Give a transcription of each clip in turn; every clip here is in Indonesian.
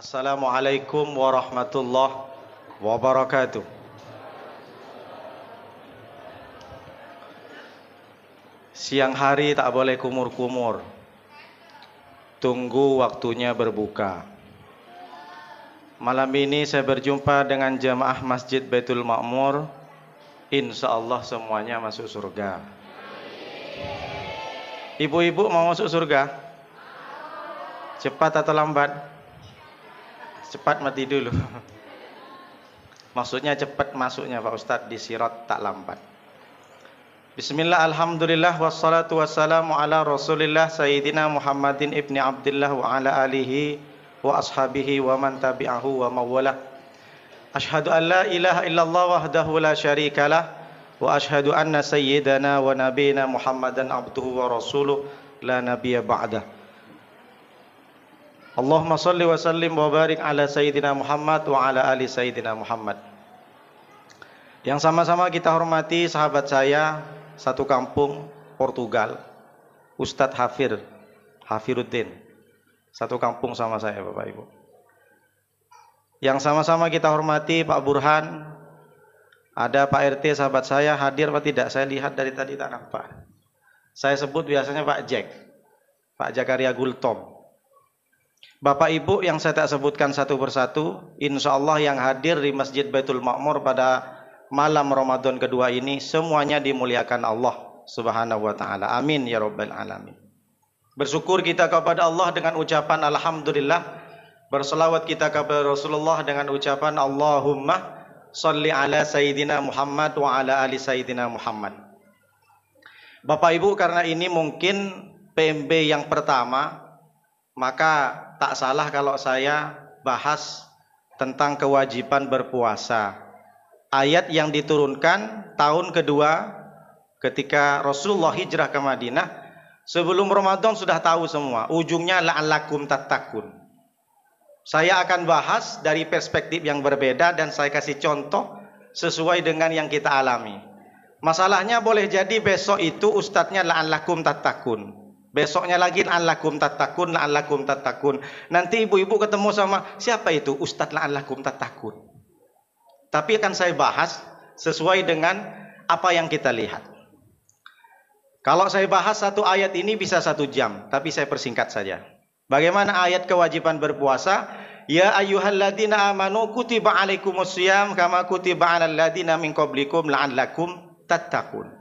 Assalamualaikum warahmatullahi wabarakatuh. Siang hari tak boleh kumur-kumur. Tunggu waktunya berbuka. Malam ini saya berjumpa dengan jemaah Masjid Baitul Ma'mur. Insya Allah semuanya masuk surga. Ibu-ibu mau masuk surga? Cepat atau lambat? Cepat mati dulu. Maksudnya cepat masuknya Pak Ustadz, di sirat tak lambat. Bismillah, alhamdulillah, wassalatu wassalamu ala rasulillah Sayyidina Muhammadin ibni Abdillah wa ala alihi wa ashabihi wa man tabi'ahu wa mawala. Ashhadu an la ilaha illallah wahdahu la syarikalah wa ashhadu anna sayyidana wa nabiyana Muhammadan abduhu wa rasuluh la nabiyya ba'dah. Allahumma salli wa sallim wa barik ala Sayyidina Muhammad wa ala ali Sayyidina Muhammad. Yang sama-sama kita hormati sahabat saya satu kampung Portugal, Ustadz Hafiruddin. Satu kampung sama saya Bapak Ibu. Yang sama-sama kita hormati Pak Burhan. Ada Pak RT sahabat saya, hadir apa tidak? Saya lihat dari tadi tak nampak. Saya sebut biasanya Pak Jack, Pak Jakaria Gultom. Bapak Ibu yang saya tak sebutkan satu persatu, insya Allah yang hadir di Masjid Baitul Ma'mur pada malam Ramadan kedua ini semuanya dimuliakan Allah Subhanahu wa taala. Amin ya rabbal alamin. Bersyukur kita kepada Allah dengan ucapan alhamdulillah. Berselawat kita kepada Rasulullah dengan ucapan Allahumma shalli ala sayyidina Muhammad wa ala ali sayyidina Muhammad. Bapak Ibu, karena ini mungkin PMB yang pertama, maka tak salah kalau saya bahas tentang kewajiban berpuasa. Ayat yang diturunkan tahun kedua ketika Rasulullah hijrah ke Madinah. Sebelum Ramadan sudah tahu semua, ujungnya la'allakum tattaqun. Saya akan bahas dari perspektif yang berbeda dan saya kasih contoh sesuai dengan yang kita alami. Masalahnya boleh jadi besok itu ustadznya la'allakum tattaqun. Besoknya lagi la'allakum tattaqun. Nanti ibu-ibu ketemu sama siapa itu? Ustadz la'allakum tattaqun. Tapi akan saya bahas sesuai dengan apa yang kita lihat. Kalau saya bahas satu ayat ini bisa 1 jam, tapi saya persingkat saja. Bagaimana ayat kewajiban berpuasa? Ya ayyuhalladzina amanu kutiba alaikumusiyam kama kutiba alal ladzina min qablikum la'allakum tattaqun.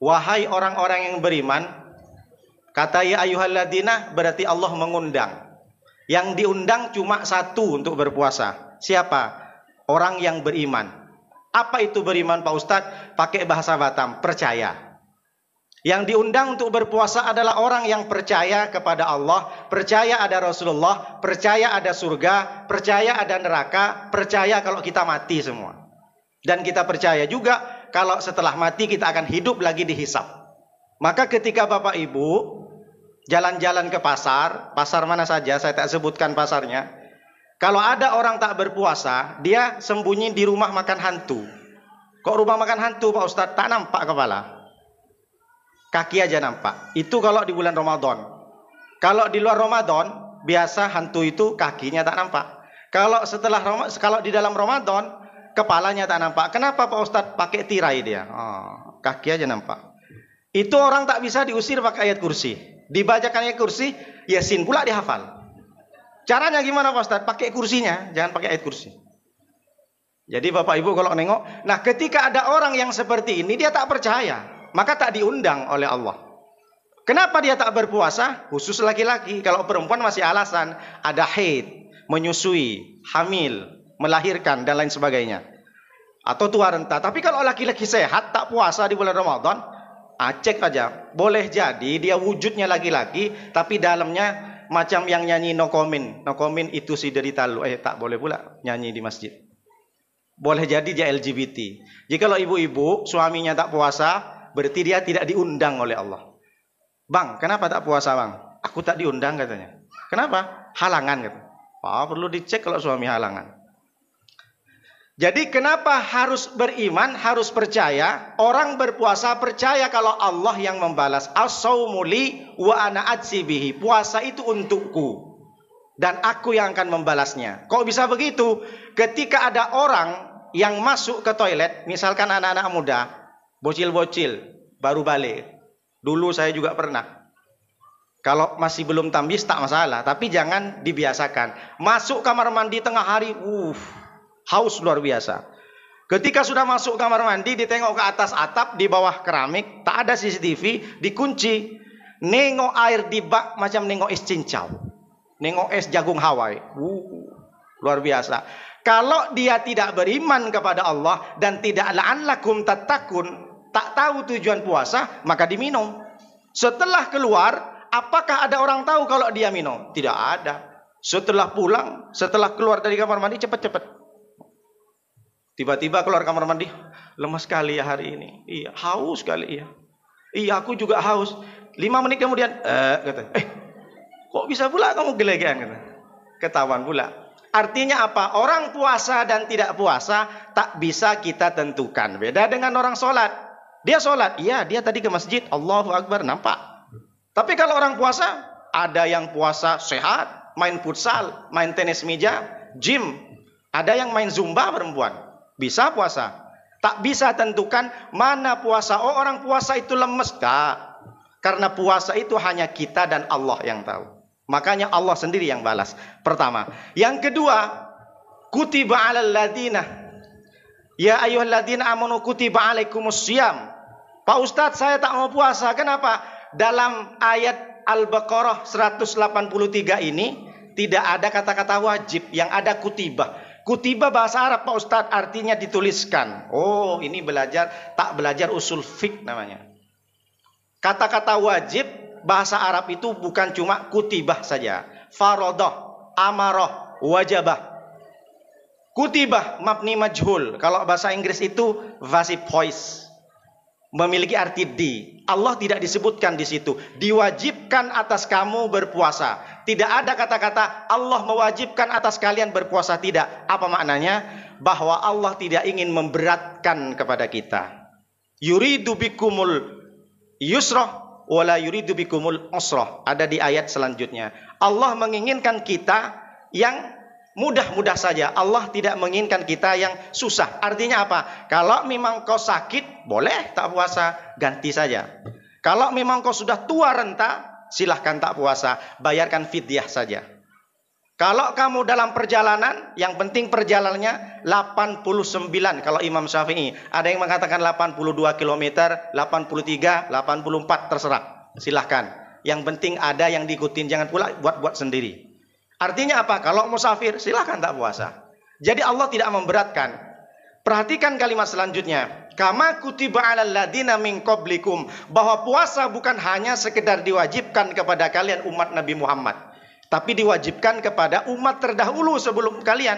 Wahai orang-orang yang beriman, kata ya ayyuhalladzina berarti Allah mengundang. Yang diundang cuma satu untuk berpuasa. Siapa? Orang yang beriman. Apa itu beriman Pak Ustadz? Pakai bahasa Batam, percaya. Yang diundang untuk berpuasa adalah orang yang percaya kepada Allah, percaya ada Rasulullah, percaya ada surga, percaya ada neraka, percaya kalau kita mati semua. Dan kita percaya juga kalau setelah mati kita akan hidup lagi dihisab. Maka ketika Bapak Ibu jalan-jalan ke pasar mana saja, saya tak sebutkan pasarnya. Kalau ada orang tak berpuasa, dia sembunyi di rumah makan hantu. Kok rumah makan hantu Pak Ustadz? Tak nampak kepala, kaki aja nampak. Itu kalau di bulan Ramadan. Kalau di luar Ramadan, biasa hantu itu kakinya tak nampak. Kalau di dalam Ramadan, kepalanya tak nampak. Kenapa Pak Ustadz? Pakai tirai dia. Kaki aja nampak. Itu orang tak bisa diusir pakai ayat kursi. Dibacakan ayat kursi, Yasin pula dihafal. Caranya gimana Pak Ustadz? Pakai kursinya, jangan pakai ayat kursi. Jadi Bapak Ibu kalau nengok, nah ketika ada orang yang seperti ini, dia tak percaya, maka tak diundang oleh Allah. Kenapa dia tak berpuasa? Khusus laki-laki. Kalau perempuan masih alasan, ada haid, menyusui, hamil, melahirkan dan lain sebagainya. Atau tua renta. Tapi kalau laki-laki sehat tak puasa di bulan Ramadan, cek aja. Boleh jadi dia wujudnya laki-laki, tapi dalamnya macam yang nyanyi no comment. No comment itu si derita lu. Tak boleh pula nyanyi di masjid. Boleh jadi dia LGBT. Jika kalau ibu-ibu suaminya tak puasa, berarti dia tidak diundang oleh Allah. Bang, kenapa tak puasa bang? Aku tak diundang katanya. Kenapa? Halangan katanya. Perlu dicek kalau suami halangan. Jadi kenapa harus beriman, harus percaya? Orang berpuasa percaya kalau Allah yang membalas. As-saumuli wa ana ajzi bihi. Puasa itu untukku. dan aku yang akan membalasnya. Kok bisa begitu? Ketika ada orang yang masuk ke toilet, misalkan anak-anak muda, bocil-bocil, baru balik. Dulu saya juga pernah. Kalau masih belum tamyiz tak masalah, tapi jangan dibiasakan. Masuk kamar mandi tengah hari, haus luar biasa. Ketika sudah masuk kamar mandi, ditengok ke atas atap, di bawah keramik, tak ada CCTV, dikunci. Nengok air di bak macam nengok es cincau. Nengok es jagung Hawaii. Luar biasa. Kalau dia tidak beriman kepada Allah dan tidak la'allakum tattaqun, tak tahu tujuan puasa, maka diminum. Setelah keluar, apakah ada orang tahu kalau dia minum? Tidak ada. Setelah pulang, setelah keluar dari kamar mandi, cepat-cepat. Tiba-tiba keluar kamar mandi, lemas sekali ya hari ini. Iya, haus sekali ya. Iya, aku juga haus. 5 menit kemudian, kata, kok bisa pula kamu gelegean? Kata. Ketahuan pula. Artinya apa? Orang puasa dan tidak puasa tak bisa kita tentukan. Beda dengan orang sholat. Dia sholat, iya dia tadi ke masjid, Allahu Akbar, nampak. Tapi kalau orang puasa, ada yang puasa sehat, main futsal, main tenis meja, gym. Ada yang main zumba perempuan. Bisa puasa. Tak bisa tentukan mana puasa. Oh, orang puasa itu lemes. Tak. Karena puasa itu hanya kita dan Allah yang tahu. Makanya Allah sendiri yang balas. Pertama. Yang kedua, kutiba 'alal ladina. Ya ayyuhalladzina amanu kutiba 'alaikumussyiyam. Pak Ustadz, saya tak mau puasa. Kenapa? Dalam ayat Al-Baqarah 183 ini tidak ada kata-kata wajib, yang ada kutiba. Kutiba bahasa Arab, Pak Ustadz, artinya dituliskan. Oh, ini tak belajar usul fiqh namanya. Kata-kata wajib bahasa Arab itu bukan cuma kutibah saja. Farodah, amarah, wajabah. Kutibah mabni majhul. Kalau bahasa Inggris itu passive voice. Memiliki arti di. Allah tidak disebutkan di situ. Diwajibkan atas kamu berpuasa. Tidak ada kata-kata Allah mewajibkan atas kalian berpuasa. Tidak. Apa maknanya? Bahwa Allah tidak ingin memberatkan kepada kita. Yuridu bikumul yusrah wala yuridu bikumul usrah. Ada di ayat selanjutnya. Allah menginginkan kita yang mudah-mudah saja. Allah tidak menginginkan kita yang susah. Artinya apa? Kalau memang kau sakit, boleh tak puasa, ganti saja. Kalau memang kau sudah tua renta, silahkan tak puasa, bayarkan fidyah saja. Kalau kamu dalam perjalanan, yang penting perjalanannya 89 kalau Imam Syafi'i. Ada yang mengatakan 82 km, 83, 84, terserah. Silahkan. Yang penting ada yang diikutin, jangan pula buat-buat sendiri. Artinya apa? Kalau musafir, silahkan tak puasa. Jadi Allah tidak memberatkan. Perhatikan kalimat selanjutnya. Kama kutiba 'alal ladina min qablikum. Bahwa puasa bukan hanya sekedar diwajibkan kepada kalian umat Nabi Muhammad, tapi diwajibkan kepada umat terdahulu sebelum kalian.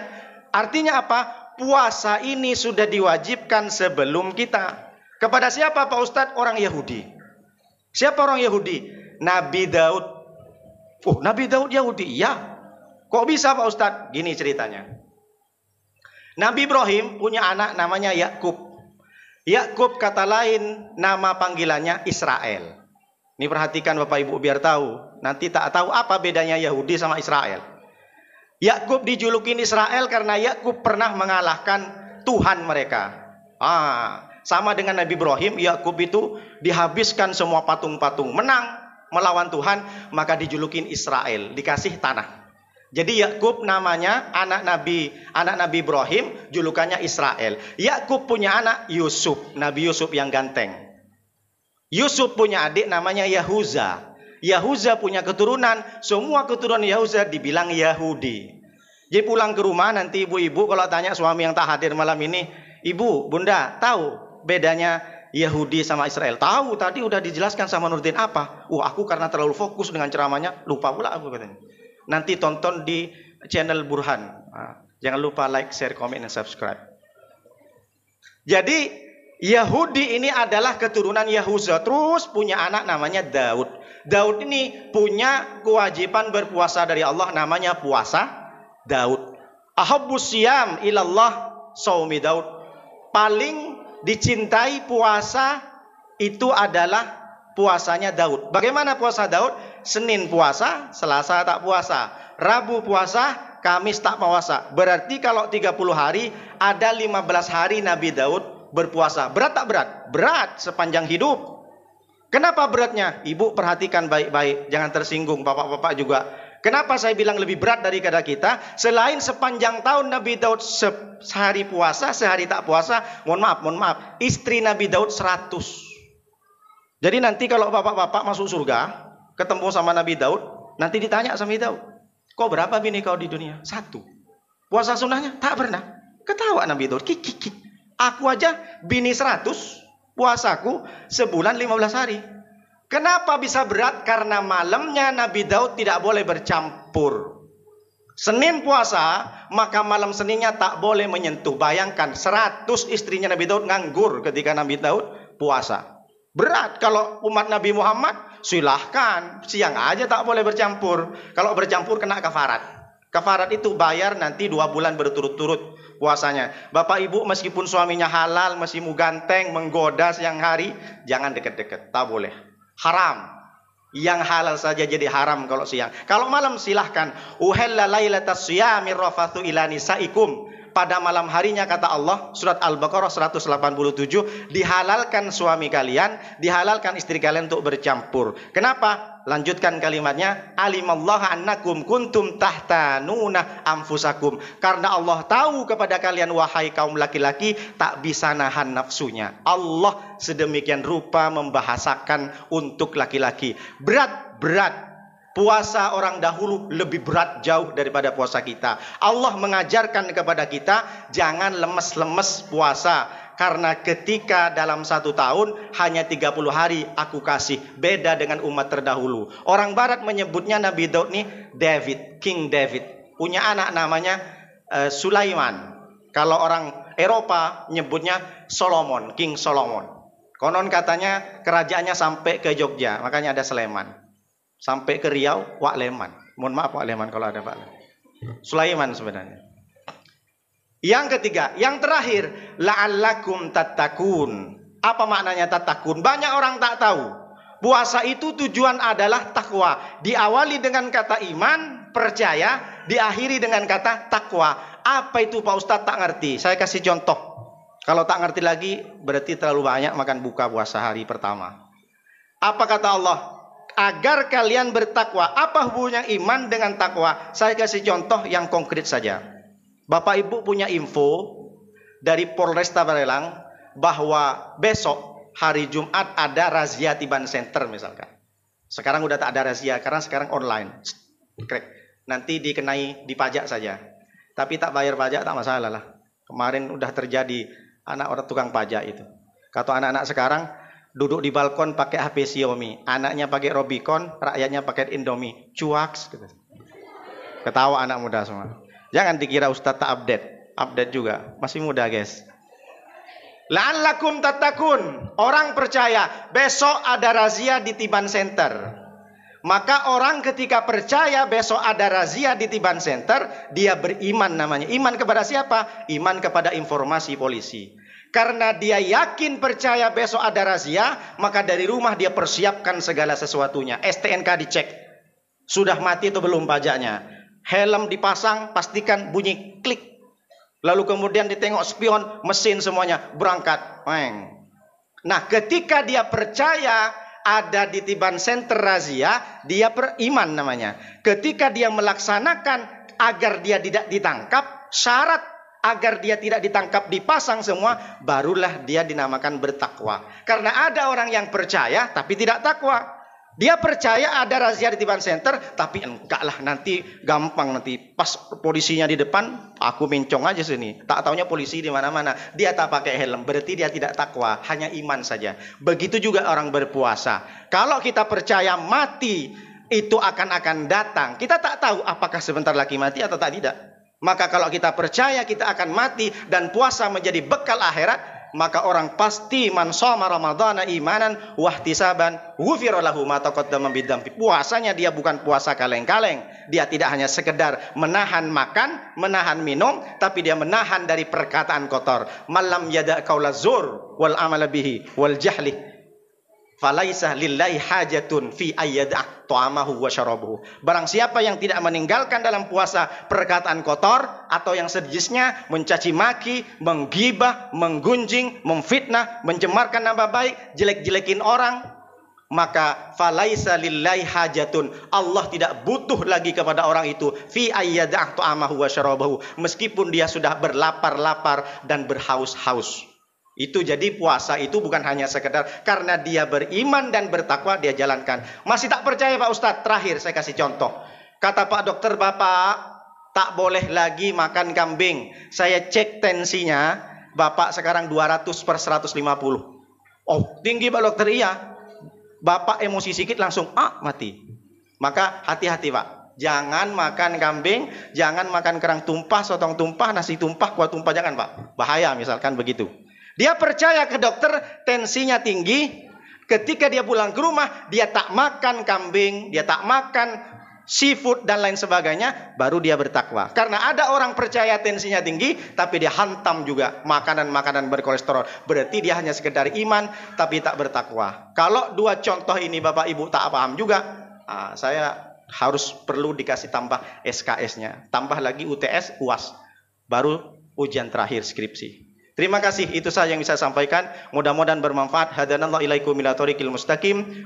Artinya apa? Puasa ini sudah diwajibkan sebelum kita. Kepada siapa Pak Ustadz? Orang Yahudi. Siapa orang Yahudi? Nabi Daud. Oh, Nabi Daud Yahudi? Ya. Kok bisa Pak Ustadz? Gini ceritanya. Nabi Ibrahim punya anak namanya Yakub. Yakub kata lain nama panggilannya Israel. Ini perhatikan Bapak Ibu biar tahu. Nanti tak tahu apa bedanya Yahudi sama Israel. Yakub dijulukin Israel karena Yakub pernah mengalahkan Tuhan mereka. Sama dengan Nabi Ibrahim, Yakub itu dihabiskan semua patung-patung. Menang melawan Tuhan, maka dijulukin Israel, dikasih tanah. Jadi Yakub namanya anak Nabi Ibrahim, julukannya Israel. Yakub punya anak Yusuf, Nabi Yusuf yang ganteng. Yusuf punya adik namanya Yahuza. Yahuza punya keturunan, semua keturunan Yahuza dibilang Yahudi. Jadi pulang ke rumah nanti ibu-ibu kalau tanya suami yang tak hadir malam ini, ibu, bunda, tahu bedanya Yahudi sama Israel? Tahu, tadi udah dijelaskan sama Nurdin. Apa? Aku karena terlalu fokus dengan ceramahnya, lupa pula aku katanya. Nanti tonton di channel Burhan. Jangan lupa like, share, komen, dan subscribe. Jadi Yahudi ini adalah keturunan Yahuza. Terus punya anak namanya Daud. Daud ini punya kewajiban berpuasa dari Allah, namanya puasa Daud. Ahabbus siyam ilallah saumi Daud. Paling dicintai puasa itu adalah puasanya Daud. Bagaimana puasa Daud? Senin puasa, Selasa tak puasa, Rabu puasa, Kamis tak puasa. Berarti kalau 30 hari, ada 15 hari Nabi Daud berpuasa. Berat tak berat? Berat sepanjang hidup. Kenapa beratnya? Ibu perhatikan baik-baik, jangan tersinggung, bapak-bapak juga. Kenapa saya bilang lebih berat daripada kita? Selain sepanjang tahun Nabi Daud sehari puasa, sehari tak puasa, mohon maaf, istri Nabi Daud 100. Jadi nanti kalau bapak-bapak masuk surga, ketemu sama Nabi Daud, nanti ditanya sama Nabi Daud, kau berapa bini kau di dunia? 1. Puasa sunnahnya? Tak pernah. Ketawa Nabi Daud, kik. Aku aja bini 100, puasaku sebulan 15 hari. Kenapa bisa berat? Karena malamnya Nabi Daud tidak boleh bercampur. Senin puasa, maka malam Seninnya tak boleh menyentuh. Bayangkan 100 istrinya Nabi Daud nganggur ketika Nabi Daud puasa. Berat. Kalau umat Nabi Muhammad, silahkan. Siang aja tak boleh bercampur. Kalau bercampur kena kafarat. Kafarat itu bayar nanti 2 bulan berturut-turut puasanya. Bapak ibu meskipun suaminya halal, masih mau ganteng, menggoda siang hari, jangan deket-deket. Tak boleh. Haram. Yang halal saja jadi haram kalau siang. Kalau malam silahkan. Uhalla lailatas siyami rafathu ila nisaikum. Pada malam harinya kata Allah, surat Al-Baqarah 187, dihalalkan suami kalian, dihalalkan istri kalian untuk bercampur. Kenapa? Lanjutkan kalimatnya, alimallaha annakum kuntum tahtanuna anfusakum. Karena Allah tahu kepada kalian wahai kaum laki-laki tak bisa nahan nafsunya. Allah sedemikian rupa membahasakan untuk laki-laki. Berat. Puasa orang dahulu lebih berat jauh daripada puasa kita. Allah mengajarkan kepada kita jangan lemes-lemes puasa. Karena ketika dalam 1 tahun hanya 30 hari aku kasih. Beda dengan umat terdahulu. Orang barat menyebutnya Nabi Daud nih David, King David. Punya anak namanya Sulaiman. Kalau orang Eropa nyebutnya Solomon, King Solomon. Konon katanya kerajaannya sampai ke Jogja. Makanya ada Sleman. Sampai ke Riau, Wak Leman. Mohon maaf Wak Leman kalau ada Pak. Sulaiman sebenarnya. Yang ketiga, yang terakhir, la'allakum tattaqun. Apa maknanya tattaqun? Banyak orang tak tahu. Puasa itu tujuan adalah takwa. Diawali dengan kata iman, percaya, diakhiri dengan kata takwa. Apa itu Pak Ustadz tak ngerti? Saya kasih contoh. Kalau tak ngerti lagi, berarti terlalu banyak makan buka puasa hari pertama. Apa kata Allah? Agar kalian bertakwa. Apa hubungannya iman dengan takwa? Saya kasih contoh yang konkret saja. Bapak Ibu punya info dari Polresta Barelang bahwa besok hari Jumat ada razia Tiban Center misalkan. Sekarang udah tak ada razia karena sekarang online. Nanti dikenai dipajak saja. Tapi tak bayar pajak tak masalah lah. Kemarin udah terjadi anak orang tukang pajak itu. Kata anak-anak sekarang duduk di balkon pakai HP Xiaomi, anaknya pakai Robicon, rakyatnya pakai Indomie, cuaks. Ketawa anak muda semua. Jangan dikira Ustadz tak update juga, masih muda guys. La'allakum tattaqun. Orang percaya besok ada razia di Tiban Center. Maka orang ketika percaya besok ada razia di Tiban Center, dia beriman namanya. Iman kepada siapa? Iman kepada informasi polisi. Karena dia yakin percaya besok ada razia, maka dari rumah dia persiapkan segala sesuatunya. STNK dicek. Sudah mati atau belum pajaknya. Helm dipasang, pastikan bunyi klik. Lalu kemudian ditengok spion, mesin semuanya berangkat. Nah, ketika dia percaya ada di Tiban Center razia, dia beriman namanya. Ketika dia melaksanakan agar dia tidak ditangkap, syarat agar dia tidak ditangkap dipasang semua, barulah dia dinamakan bertakwa. Karena ada orang yang percaya tapi tidak takwa. Dia percaya ada razia di Tiban Center, tapi enggak lah, nanti gampang, nanti pas polisinya di depan aku mencong aja sini. Tak taunya polisi di mana-mana. Dia tak pakai helm, berarti dia tidak takwa, hanya iman saja. Begitu juga orang berpuasa. Kalau kita percaya mati itu akan datang, kita tak tahu apakah sebentar lagi mati atau tidak. Maka kalau kita percaya kita akan mati dan puasa menjadi bekal akhirat, maka orang pasti man shoma ramadhana imanan wahtisaban ghufira lahu ma taqaddama min dzambi. Puasanya dia bukan puasa kaleng-kaleng. Dia tidak hanya sekedar menahan makan, menahan minum, tapi dia menahan dari perkataan kotor. Malam yada qaula zur wal amala bihi wal jahli Falaisa lillahi hajatun fi ayyada' ta'amahu wa syarabuhu. Barang siapa yang tidak meninggalkan dalam puasa perkataan kotor atau yang sejenisnya, mencaci maki, menggibah, menggunjing, memfitnah, mencemarkan nama baik, jelek-jelekin orang, maka falaisa lillahi hajatun. Allah tidak butuh lagi kepada orang itu fi ayyada' ta'amahu wa syarabuhu, meskipun dia sudah berlapar-lapar dan berhaus-haus. Itu jadi puasa itu bukan hanya sekedar karena dia beriman dan bertakwa dia jalankan. Masih tak percaya Pak Ustadz? Terakhir saya kasih contoh. Kata Pak Dokter, Bapak tak boleh lagi makan kambing. Saya cek tensinya, Bapak sekarang 200/150. Oh, tinggi Pak Dokter. Iya. Bapak emosi sedikit langsung mati. Maka hati-hati Pak. Jangan makan kambing, jangan makan kerang tumpah, sotong tumpah, nasi tumpah, kuah tumpah, jangan Pak. Bahaya misalkan begitu. Dia percaya ke dokter, tensinya tinggi. Ketika dia pulang ke rumah, dia tak makan kambing, dia tak makan seafood dan lain sebagainya, baru dia bertakwa. Karena ada orang percaya tensinya tinggi, tapi dia hantam juga makanan-makanan berkolesterol. Berarti dia hanya sekedar iman, tapi tak bertakwa. Kalau dua contoh ini Bapak Ibu tak paham juga, saya harus perlu dikasih tambah SKS-nya. Tambah lagi UTS, UAS. Baru ujian terakhir skripsi. Terima kasih, itu saja yang bisa saya sampaikan. Mudah-mudahan bermanfaat. Hadanallahu ilaikum ila thoriqil mustaqim.